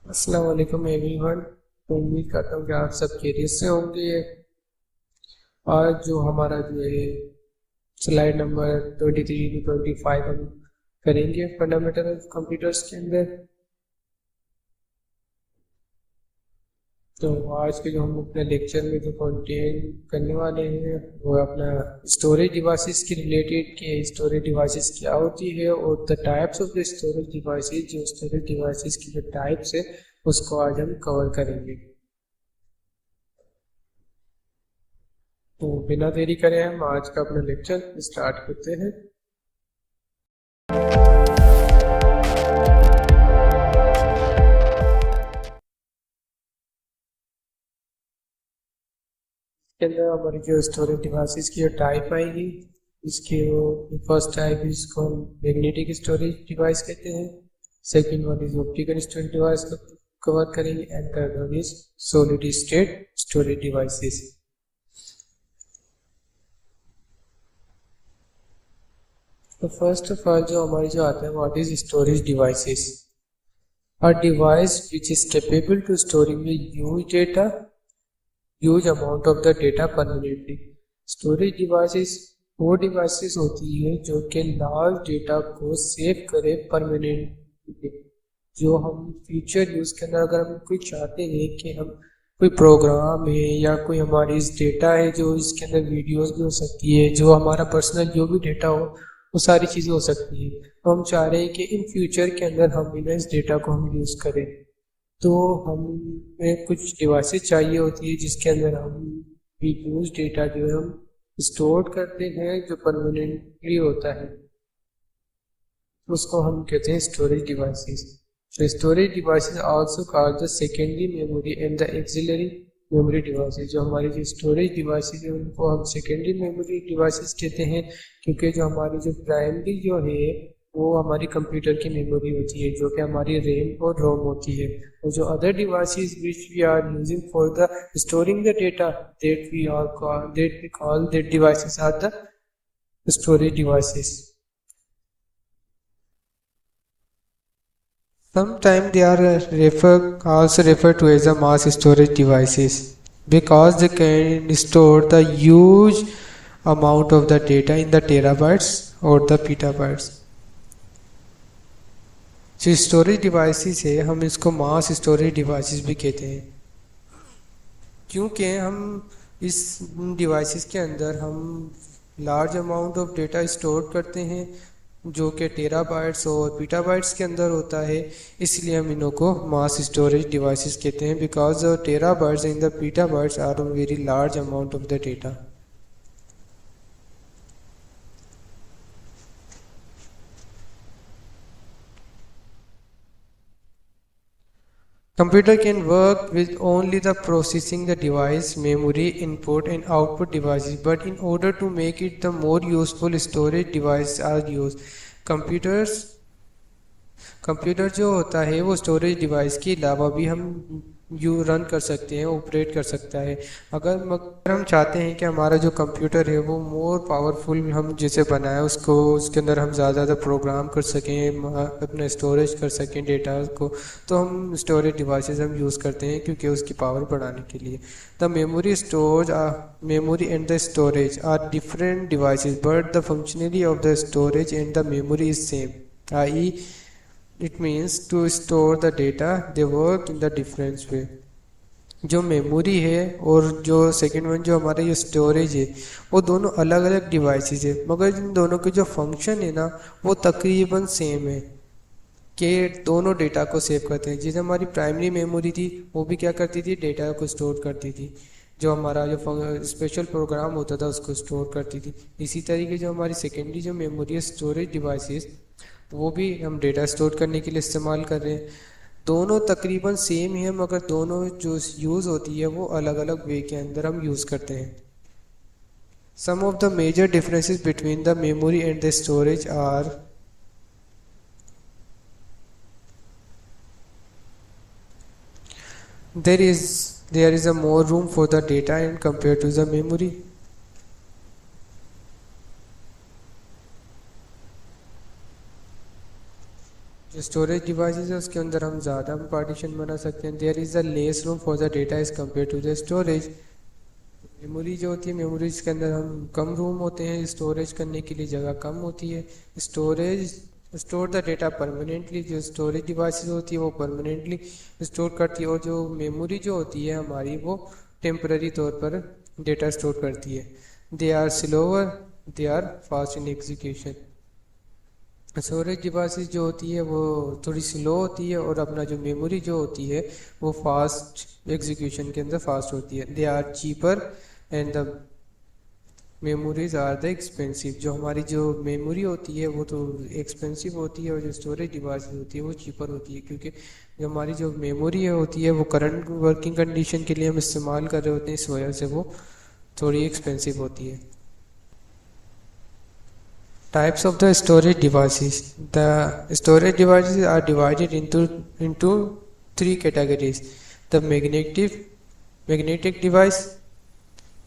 अस्सलाम वालेकुम एवरीवन। तो उम्मीद करता हूँ कि आप सब खैरियत से होंगे। आज जो हमारा जो है स्लाइड नंबर 23 to 25 हम करेंगे फंडामेंटल ऑफ कंप्यूटर्स के अंदर। तो आज के जो हम अपने लेक्चर में जो कंटेंट करने वाले हैं वो अपना स्टोरेज डिवाइसेस के रिलेटेड के स्टोरेज डिवाइसेस क्या होती है और the types of the storage devices, जो स्टोरेज डिवाइसेस की जो टाइप्स है उसको आज हम कवर करेंगे। तो बिना देरी करे हम आज का अपना लेक्चर स्टार्ट करते हैं। इसके अंदर हमारी जो स्टोरेज डिवाइसेस की जो टाइप आएगी, इसके वो फर्स्ट टाइप इसको हम मैग्नेटिक स्टोरेज डिवाइस कहते हैं। Second one is optical storage device को कवर करेंगे and third one is solid state storage devices. तो फर्स्ट ऑफ ऑल जो हमारी जो आता है what is storage devices. A device which is capable to storing the huge amount of the data permanently। Storage devices वो devices होती है जो कि लार्ज डेटा को सेव करे परमानेंटली। जो हम फ्यूचर यूज के अंदर अगर हम कोई चाहते हैं कि हम कोई प्रोग्राम है या कोई हमारी इस डेटा है जो इसके अंदर वीडियोस भी हो सकती है, जो हमारा पर्सनल जो भी डेटा हो वो सारी चीज़ें हो सकती है। तो हम चाह रहे हैं कि इन फ्यूचर के अंदर हम इस डेटा को हम यूज़ करें। तो हमें कुछ डिवाइसेस चाहिए होती है जिसके अंदर हम यूज डेटा जो है हम स्टोर करते हैं, जो परमानेंटली होता है, उसको हम कहते हैं स्टोरेज डिवाइसेस। तो storage devices also called the secondary memory and the axillary memory devices. जो हमारी जो स्टोरेज डिवाइसेस है उनको हम सेकेंडरी मेमोरी डिवाइसेस कहते हैं, क्योंकि जो हमारी जो प्राइमरी जो है वो हमारी कंप्यूटर की मेमोरी होती है, जो कि हमारी रैम और रोम होती है। और जो other devices which we are using for the storing the data that we call that devices are the storage devices. Sometimes they are also referred to as a mass storage devices because they can store the huge amount of the data in the terabytes or the petabytes। जो storage devices है हम इसको mass storage devices भी कहते हैं, क्योंकि हम इस डिवाइसेस के अंदर हम large amount of data store करते हैं जो कि टेराबाइट्स और पीटाबाइट्स के अंदर होता है। इसलिए हम इन्हों को मास स्टोरेज डिवाइसेस कहते हैं because terabytes in the petabytes are very large amount of the data. Computer can work with only the processing the device, memory, input and output devices, but in order to make it the more useful, storage devices are used। Computer जो होता है वो storage device के अलावा भी हम run कर सकते हैं, ऑपरेट कर सकता है। अगर हम चाहते हैं कि हमारा जो कंप्यूटर है वो मोर पावरफुल हम जैसे बनाए उसको, उसके अंदर हम ज़्यादा मेमोरी कर सकें, अपना स्टोरेज कर सकें डेटा को, तो हम स्टोरेज डिवाइसेस हम यूज़ करते हैं क्योंकि उसकी पावर बढ़ाने के लिए। The memory and the storage are different devices but the functionality of the storage and the memory is same, i.e. it means to store the data, they work in the different way। जो memory है और जो second one जो हमारा ये storage है वो दोनों अलग अलग डिवाइसेस है, मगर इन दोनों के जो फंक्शन है ना वो तकरीबन सेम है कि दोनों डेटा को सेव करते हैं। जैसे हमारी प्राइमरी मेमोरी थी वो भी क्या करती थी, डेटा को स्टोर करती थी, जो हमारा जो स्पेशल प्रोग्राम होता था उसको स्टोर करती थी। इसी तरीके जो हमारी सेकेंडरी जो मेमोरी है स्टोरेज डिवाइसेस वो भी हम डेटा स्टोर करने के लिए इस्तेमाल कर रहे हैं। दोनों तकरीबन सेम ही है मगर दोनों जो यूज़ होती है वो अलग अलग वे के अंदर हम यूज़ करते हैं। Some of the major differences between the memory and the storage are there is a more room for the data and compared to the memory। Storage devices है उसके अंदर हम ज़्यादा पार्टीशन बना सकते हैं। There is a less room for the data as compare to the storage. Memory जो होती है, मेमोरीज के अंदर हम कम रूम होते हैं, स्टोरेज करने के लिए जगह कम होती है। Storage store the data permanently, जो स्टोरेज डिवाइसेस होती है वो परमानेंटली स्टोर करती है, और जो मेमोरी जो होती है हमारी वो टेम्पररी तौर पर डेटा स्टोर करती है। They are slower, they are fast in execution. Storage devices जो होती है वो थोड़ी स्लो होती है, और अपना जो मेमोरी जो होती है वो फास्ट एग्जीक्यूशन के अंदर फास्ट होती है। They are cheaper and the memories are the expensive. जो हमारी जो मेमोरी होती है वो तो एक्सपेंसिव होती है, और जो स्टोरेज डिवाइस होती है वो चीपर होती है, क्योंकि जो हमारी जो मेमोरी होती है वो करंट वर्किंग कंडीशन के लिए हम इस्तेमाल कर रहे होते हैं, इस वजह से वो थोड़ी एक्सपेंसिव होती है। Types of the storage devices. The storage devices are divided into three categories: the magnetic device,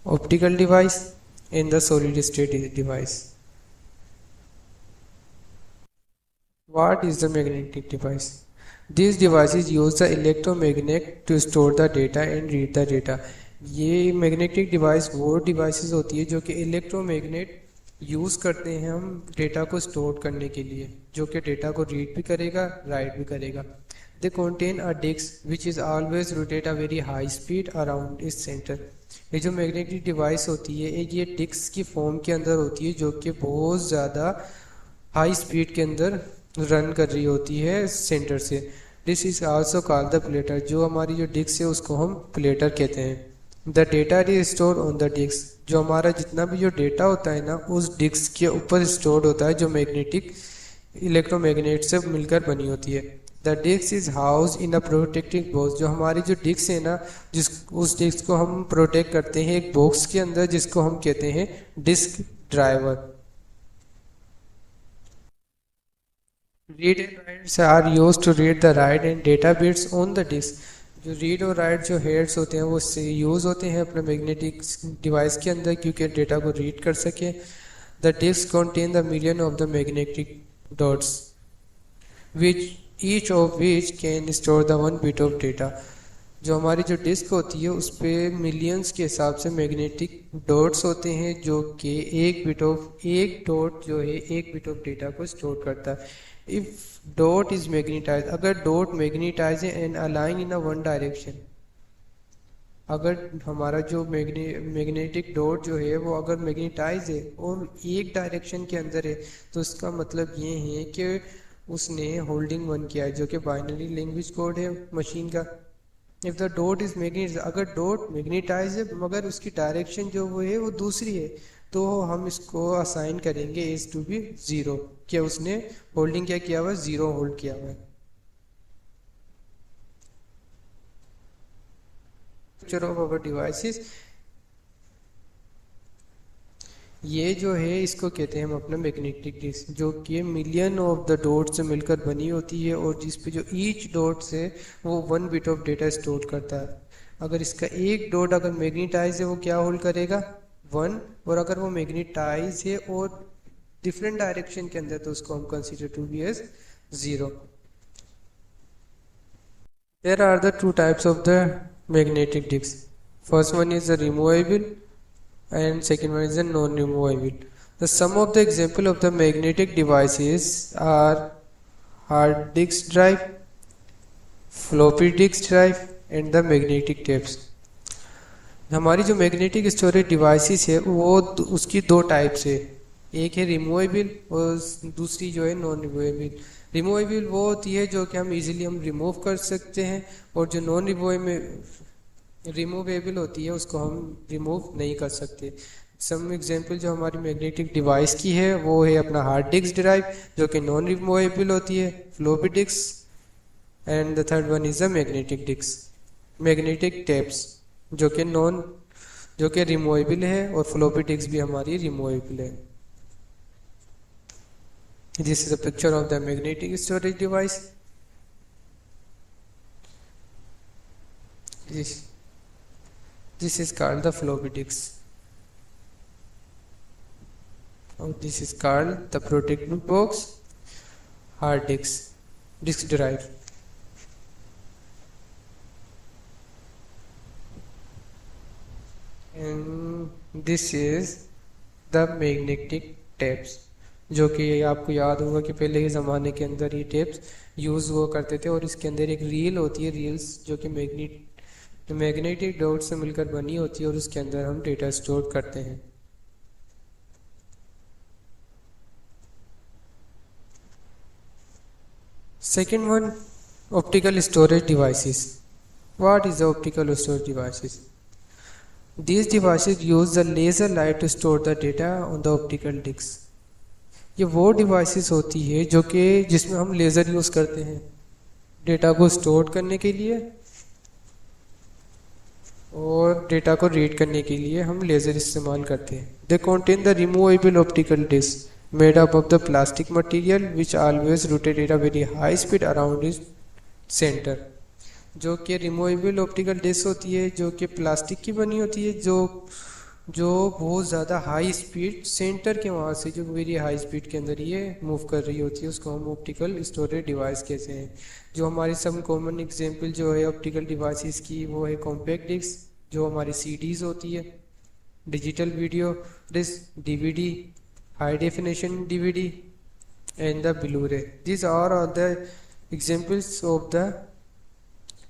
optical device, and the solid state device. What is the magnetic device? These devices use the electromagnet to store the data and read the data. ये magnetic device वो devices होती है जो कि electromagnet use करते हैं हम data को स्टोर करने के लिए, जो कि डेटा को रीड भी करेगा, राइट भी करेगा। दे contain a disk which is always rotate a very high speed around its center. ये जो मैग्नेटिक डिवाइस होती है ये डिस्क की फॉर्म के अंदर होती है, जो कि बहुत ज़्यादा हाई स्पीड के अंदर रन कर रही होती है सेंटर से। This is also called the platter. जो हमारी जो डिस्क है उसको हम प्लेटर कहते हैं। The data is store on the disk. जो हमारा जितना भी जो डेटा होता है ना उस डिस्क के ऊपर स्टोर होता है, जो मैग्नेटिक इलेक्ट्रोमैग्नेट से मिलकर बनी होती है। The disk is house in a protective box. जो हमारी जो डिस्क है ना, जिस उस डिस्क को हम प्रोटेक्ट करते हैं एक बॉक्स के अंदर, जिसको हम कहते हैं disk driver. Read and writes are use to read the write and data bits on the disk. जो रीड और राइट जो हेड्स होते हैं वो यूज़ होते हैं अपने मैग्नेटिक डिवाइस के अंदर, क्योंकि डेटा को रीड कर सके। The disk contain the million of the magnetic dots which each of which can store the one bit of data. जो हमारी जो डिस्क होती है उस पर मिलियंस के हिसाब से मैग्नेटिक डॉट्स होते हैं, जो कि एक डॉट जो है एक बिट ऑफ डेटा को स्टोर करता है। इफ डॉट इज मैग्नेटाइज, अगर डॉट मैग्नेटाइज है and align in a one direction, अगर हमारा जो मैग्नेटिक डॉट जो है वो अगर मैग्नेटाइज है और एक डायरेक्शन के अंदर है, तो इसका मतलब ये है कि उसने होल्डिंग वन किया है, जो कि बाइनरी लैंग्वेज कोड है मशीन का। If the dot is magnet, अगर डॉट मैग्नेटाइज है मगर उसकी डायरेक्शन जो वो है वो दूसरी है, तो हम इसको असाइन करेंगे एज टू बी जीरो, क्या उसने होल्डिंग क्या किया हुआ है, जीरो होल्ड किया हुआ है। पिक्चर ऑफ अवर डिवाइसेस, ये जो है इसको कहते हैं हम अपना मैग्नेटिक डिस्क, जो कि मिलियन ऑफ द डॉट से मिलकर बनी होती है, और जिस पे जो ईच डॉट से वो one bit of data store करता है। अगर इसका एक डॉट अगर मैग्नेटाइज है वो क्या होल्ड करेगा, वन, और अगर वो मैग्नेटाइज है और डिफरेंट डायरेक्शन के अंदर तो उसको हम consider to be as zero. There are the two types of the magnetic disk. First one is the removable and second one is the non-removable. The sum of the example of the magnetic devices are hard disk drive, floppy disk drive and the magnetic tapes. हमारी जो magnetic storage devices है वो उसकी दो types है, एक है removable और दूसरी जो है नॉन रिमूवेबल। रिमूवेबल वो होती है जो कि हम इजीली रिमूव कर सकते हैं, और जो नॉन रिमूवेबल होती है उसको हम रिमूव नहीं कर सकते। सम एग्जांपल जो हमारी मैग्नेटिक डिवाइस की है वो है अपना हार्ड डिस्क ड्राइव, जो कि नॉन रिमूवेबल होती है, floppy disk, and the third one is the magnetic disc. Magnetic tapes जो कि रिमूवेबल है, और फ्लॉपी डिस्क भी हमारी रिमूवेबल है। This is a picture of the magnetic storage device. This is called the floppy disk. Oh, this is called the protective box, hard disk. disk drive. And this is the magnetic tapes, जो कि आपको याद होगा कि पहले के ज़माने के अंदर ये टेप्स यूज़ हुआ करते थे, और इसके अंदर एक रील होती है, रील्स जो कि मैग्नेटिक डॉट से मिलकर बनी होती है, और उसके अंदर हम डेटा स्टोर करते हैं. Second one, optical storage devices. What is the optical storage devices? These devices use the laser light to store the data on the optical discs. ये वो डिवाइसेस होती है जो कि जिसमें हम लेज़र यूज़ करते हैं डेटा को स्टोर करने के लिए, और डेटा को रीड करने के लिए हम लेज़र इस्तेमाल करते हैं. दे contain the removable optical disc made up of the plastic material which always rotate at a very high speed around its center. जो कि रिमूवेबल ऑप्टिकल डिस्क होती है, जो कि प्लास्टिक की बनी होती है, जो बहुत ज़्यादा हाई स्पीड सेंटर के वहाँ से जो वेरी हाई स्पीड के अंदर ये मूव कर रही होती है, उसको हम ऑप्टिकल स्टोरेज डिवाइस कहते हैं. जो हमारी सब कॉमन एग्जांपल जो है ऑप्टिकल डिवाइसेस की, वो है कॉम्पैक्ट डिस्क, जो हमारी सीडीज़ होती है, digital video disc, DVD, high definition DVD, and the Blu ray. These are all the examples of the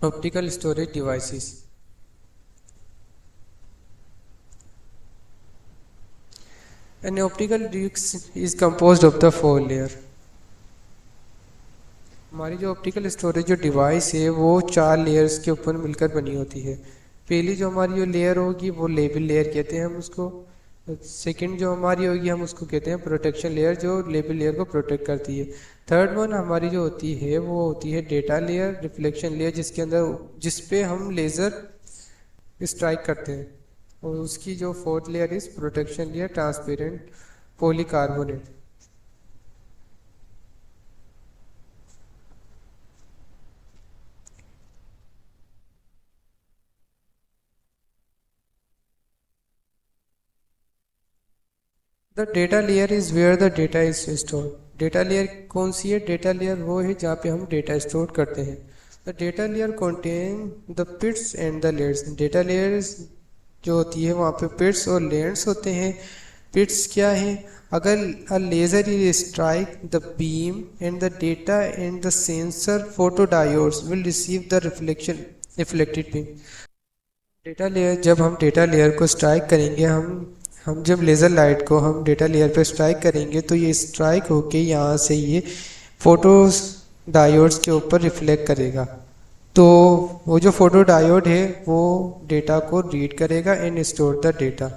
optical storage devices. An optical disc is composed of the 4 layer. हमारी जो optical storage जो device है वो 4 layers के ऊपर मिलकर बनी होती है. पहली जो हमारी जो लेयर होगी वो लेबल लेयर कहते हैं हम उसको. सेकंड जो हमारी होगी हम उसको कहते हैं प्रोटेक्शन लेयर, जो लेबल लेयर को प्रोटेक्ट करती है. थर्ड वन हमारी जो होती है वो होती है डेटा लेयर, रिफ्लेक्शन लेयर, जिस पे हम लेज़र स्ट्राइक करते हैं. और उसकी जो fourth layer is protection layer, transparent polycarbonate. The data layer is where the data is store. Data layer कौन सी है? डेटा लेयर वो है जहाँ पे हम डेटा स्टोर करते हैं. The data layer contain the pits and the layers. Data layer जो होती है वहाँ पे पिट्स और लेयर्स होते हैं. पिट्स क्या है? अगर a laser is strike the beam and the data and the sensor photodiodes will receive the reflected beam. Data layer, जब हम डेटा लेयर को स्ट्राइक करेंगे, हम जब लेज़र लाइट को हम डेटा लेयर पे स्ट्राइक करेंगे तो ये स्ट्राइक होके यहाँ से ये फोटो डायोड्स के ऊपर रिफ्लेक्ट करेगा. तो वो जो फोटो डायोड है वो डेटा को रीड करेगा एंड स्टोर द डेटा.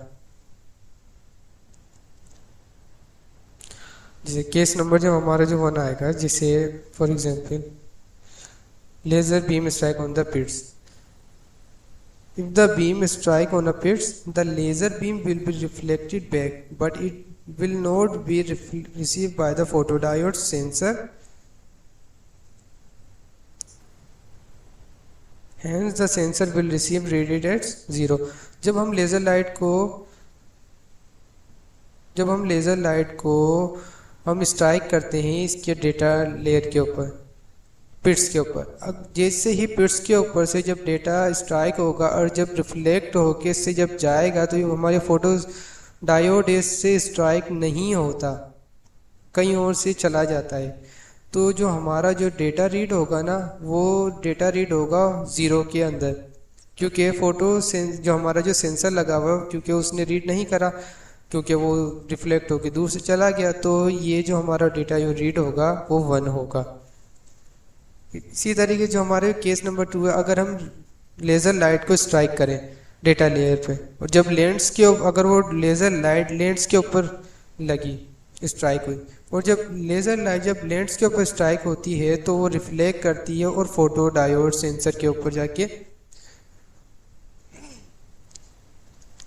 जैसे केस नंबर जो हमारा जो 1 आएगा, जिसे for example laser beam strike on the pits. If the beam strike on a pits, the laser beam will be reflected back, but it will not be received by the photodiode sensor. Hence, the sensor will receive read at 0. जब हम laser light को हम strike करते हैं इसके data layer के ऊपर, पिट्स के ऊपर. अब जैसे ही पिट्स के ऊपर से जब डेटा स्ट्राइक होगा और जब रिफ्लेक्ट होके इससे जब जाएगा तो हमारे फोटोज डायोड इससे स्ट्राइक नहीं होता, कहीं और से चला जाता है. तो जो हमारा जो डेटा रीड होगा ना, वो डेटा रीड होगा 0 के अंदर, क्योंकि जो हमारा जो सेंसर लगा हुआ है, क्योंकि उसने रीड नहीं करा, क्योंकि वो रिफ्लेक्ट होके दूर से चला गया. तो ये जो हमारा डेटा जो रीड होगा वो 1 होगा. इसी तरीके जो हमारे केस नंबर 2 है, अगर हम लेज़र लाइट को स्ट्राइक करें डेटा लेयर पे, और जब अगर वो लेज़र लाइट लेंस के ऊपर लगी, स्ट्राइक हुई, और जब लेज़र लाइट जब लेंस के ऊपर स्ट्राइक होती है तो वो रिफ्लेक्ट करती है और फोटो डायोड सेंसर के ऊपर जाके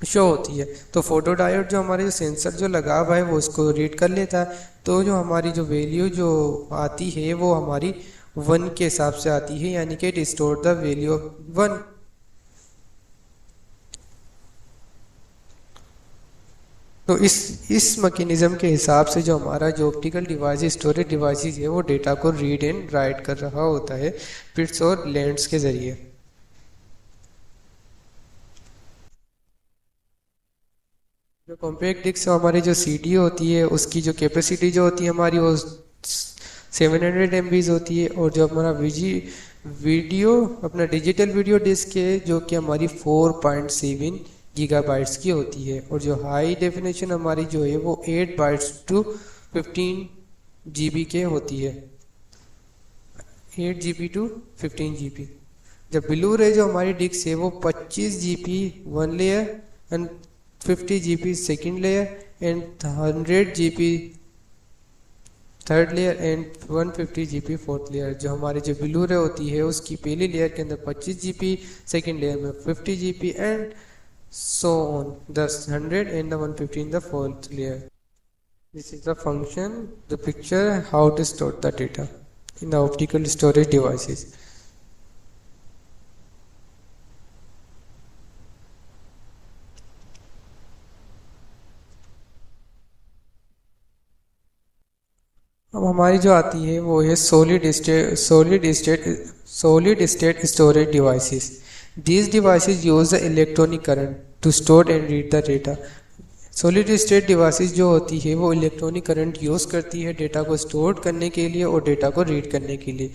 शो होती है. तो फोटो डायोड जो हमारे जो सेंसर जो लगा हुआ है वो उसको रीड कर लेता है. तो जो हमारी जो वैल्यू जो आती है वो हमारी 1 के हिसाब से आती है, यानी कि it store the value of 1. तो इस मैकेनिज्म के हिसाब से जो हमारा जो ऑप्टिकल डिवाइस स्टोरेज डिवाइसेस है वो डेटा को रीड एंड राइट कर रहा होता है बिट्स और लेंड्स के ज़रिए। जो कॉम्पैक्ट डिस्क हमारी जो सीडी होती है उसकी जो कैपेसिटी जो होती है हमारी वो 700 MB होती है, और जो हमारा वीडियो अपना डिजिटल वीडियो डिस्क है जो कि हमारी 4.7 गीगाबाइट्स की होती है, और जो हाई डेफिनेशन हमारी जो है वो 8 बाइट्स टू 15 GB के होती है, 8 GB टू 15 GB। जब ब्लू रे जो हमारी डिस्क है वो 25 GB one layer and 50 GB second layer and 100 GB third layer and 150 GB fourth layer. जो हमारी जो ब्लू रे होती है उसकी पहली लेयर के अंदर 25 GB, सेकेंड लेयर में 50 GB and so on, the 100 and the 150 in the fourth layer. This is the function, the picture, how to store the data in the optical storage devices. अब हमारी जो आती है वो है solid state storage devices. These devices use the electronic current to store and read the data. Solid state devices जो होती है वो इलेक्ट्रॉनिक करंट यूज़ करती है डेटा को स्टोर करने के लिए और डेटा को रीड करने के लिए।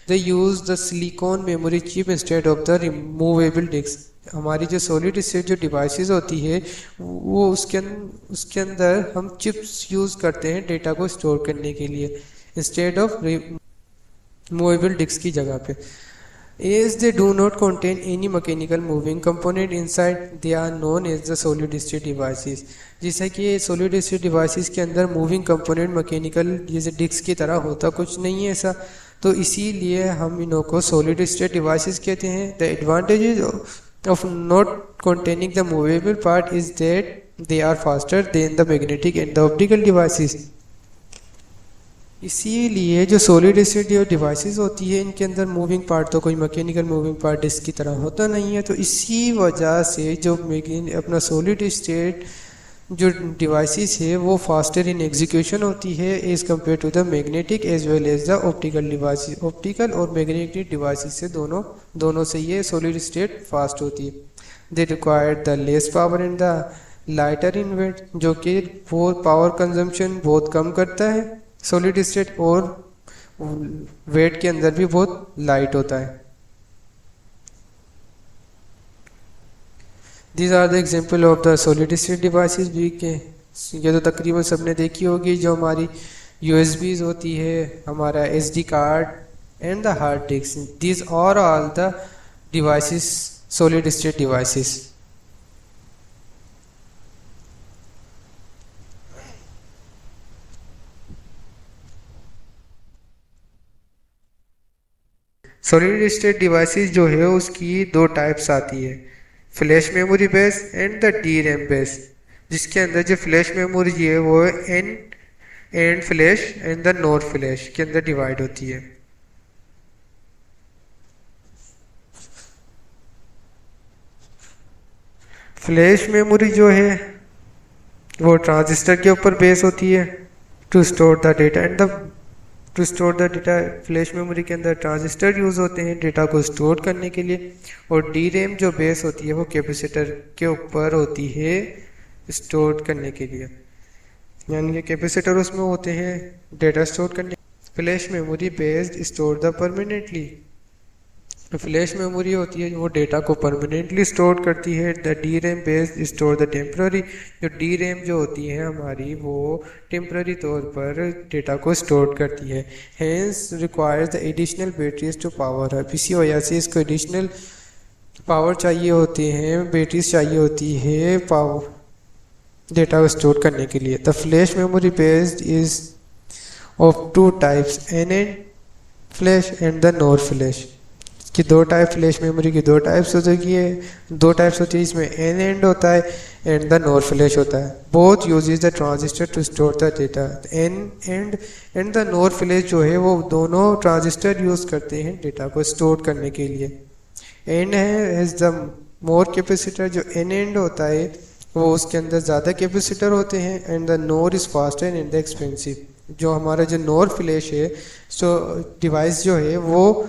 They use the silicon memory chip instead of the removable disk. हमारी जो सॉलिड स्टेट जो डिवाइसेस होती है वो उसके अंदर हम चिप्स यूज़ करते हैं डेटा को स्टोर करने के लिए इंस्टेड ऑफ रिमूवेबल डिस्क की जगह पे। As they do not contain any mechanical moving component inside, they are known as the solid state devices. जैसे कि solid state devices के अंदर moving component mechanical जैसे डिस्क की तरह होता कुछ नहीं है ऐसा, तो इसीलिए हम इन्हों को solid state devices कहते हैं। The advantages of not containing the movable part is that they are faster than the magnetic and the optical devices. इसीलिए जो सॉलिड स्टेट डिवाइसेस होती है इनके अंदर मूविंग पार्ट तो कोई मैकेनिकल मूविंग पार्ट डिस्क की तरह होता नहीं है, तो इसी वजह से जो अपना सॉलिड स्टेट जो डिवाइसेस है वो फास्टर इन एग्जीक्यूशन होती है as compare to the magnetic as well as the optical devices. Optical और मैग्नेटिक डिवाइसेस से दोनों से ये सॉलिड स्टेट फास्ट होती है। They require the less power in the lighter in weight, जो कि वो पावर कंजम्पशन बहुत कम करता है सॉलिड स्टेट, और वेट के अंदर भी बहुत लाइट होता है। These are the example of the solid state devices भी के ये तो तकरीबन सबने देखी होगी। जो हमारी USBs होती है, हमारा SD card and the hard disk, these are all the devices solid state devices. Solid state devices जो है उसकी दो टाइप्स आती है, flash memory base and the DRAM base, जिसके अंदर जो फ्लैश मेमोरी है वो NAND flash and the NOR flash के अंदर डिवाइड होती है। फ्लैश मेमोरी जो है वो ट्रांजिस्टर के ऊपर बेस होती है to store the data and to store the data. Flash memory के अंदर ट्रांजिस्टर यूज़ होते हैं डेटा को स्टोर करने के लिए, और डी रैम जो बेस होती है वो कैपेसिटर के ऊपर होती है स्टोर करने के लिए, यानी कि कैपेसिटर उसमें होते हैं डेटा स्टोर करने। Flash memory based store the permanently, flash memory होती है वो डेटा को परमानेंटली स्टोर करती है। The D RAM based store the temporary, जो डी रैम जो होती है हमारी वो टेम्प्ररी तौर पर डेटा को स्टोर करती है। Hence requires the additional batteries to power up, इसी वजह से इसको एडिशनल पावर चाहिए होते हैं, बैटरीज चाहिए होती है पावर डेटा को स्टोर करने के लिए। The flash memory based is of two types, NAND flash and the NOR flash की दो टाइप, फ्लैश मेमोरी की दो टाइप्स होती है, इसमें एन एंड होता है एंड द नॉर फ्लैश होता है। Both uses the transistor to store the data. NAND the NOR flash जो है वो दोनों ट्रांजिस्टर यूज करते हैं डेटा को स्टोर करने के लिए। एन है द मोर कैपेसिटर, जो एन एंड होता है वो उसके अंदर ज़्यादा कैपेसिटर होते हैं, and the NOR is faster and the expensive. जो हमारा जो नोर फ्लैश है, सो डिवाइस जो है वो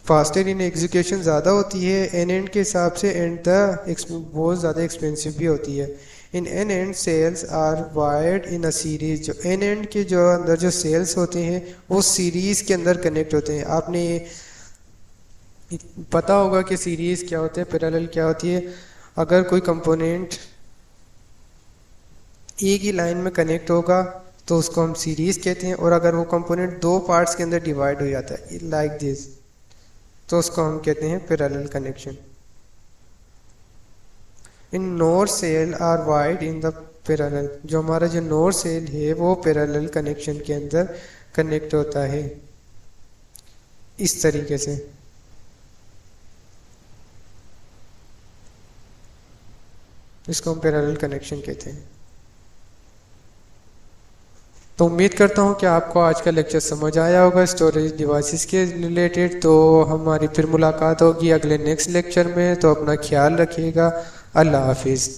फास्टर इन एग्जीक्यूशन ज़्यादा होती है एन एंड के हिसाब से, एंड द बहुत ज़्यादा एक्सपेंसिव भी होती है। In NAND cells are wired in a series. जो एन एंड के जो अंदर जो सेल्स होते हैं वो सीरीज़ के अंदर कनेक्ट होते हैं। आपने पता होगा कि सीरीज़ क्या होते हैं, पैरेलल क्या होती है। अगर कोई कंपोनेंट एक ही लाइन में कनेक्ट होगा तो उसको हम सीरीज़ कहते हैं, और अगर वो कंपोनेंट दो पार्ट्स के अंदर डिवाइड हो जाता है लाइक दिस, तो उसको हम कहते हैं parallel connection. In NOR cell are wired in the parallel. जो हमारा जो नोर सेल है वो पैरेलल कनेक्शन के अंदर कनेक्ट होता है इस तरीके से। इसको हम पैरेलल कनेक्शन कहते हैं। तो उम्मीद करता हूँ कि आपको आज का लेक्चर समझ आया होगा स्टोरेज डिवाइसेस के रिलेटेड। तो हमारी फिर मुलाकात होगी अगले नेक्स्ट लेक्चर में। तो अपना ख्याल रखिएगा। अल्लाह हाफिज़।